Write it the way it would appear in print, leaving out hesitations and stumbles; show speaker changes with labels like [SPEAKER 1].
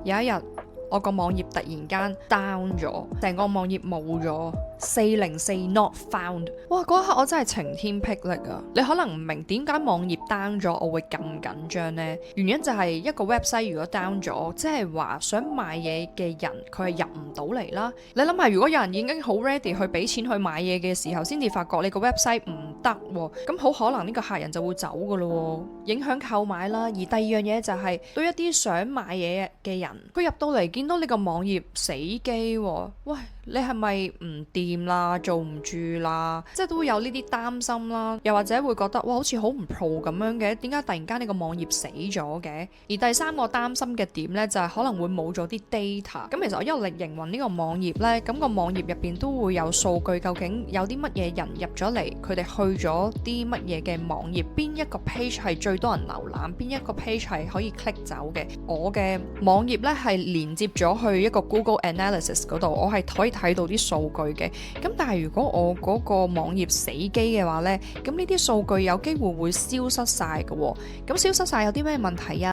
[SPEAKER 1] 有一日我個網頁突然間 down 咗，成個網頁冇咗404 not found。哇！嗰一刻我真係晴天霹靂啊！你可能唔明點解網頁 down 咗我會咁緊張呢？原因就係一個 website 如果 down 咗，即係話想買嘢嘅人佢係入唔到嚟啦。你諗下，如果有人已經好 ready 去俾錢去買嘢嘅時候，先至發覺你個 website 唔得喎，咁好可能呢個客人就會走噶咯，影響購買啦。而第二樣嘢就係對一啲想買嘢嘅人，佢入到嚟見到你個網頁死機喎，喂，你係咪唔掂啦，做唔住啦，即係都會有呢啲擔心啦，又或者會覺得哇好似好唔 pro 咁樣嘅，點解突然間你個網頁死咗嘅？而第三個擔心嘅點呢，就係可能會冇咗啲 data。咁其實我一路營運呢個網頁呢，咁個網頁入邊都會有數據，究竟有啲乜嘢人入咗嚟，佢哋去咗啲乜嘢嘅網頁，邊一個 page 係最多人瀏覽，邊一個 page 係可以 click 走嘅。我嘅網頁呢係連接咗去一個 Google Analysis 嗰度，我係可以睇到啲數據嘅。咁但係如果我嗰個網頁死機嘅話呢，咁呢啲數據有機會會消失晒嘅喎。咁消失晒有啲咩問題啊？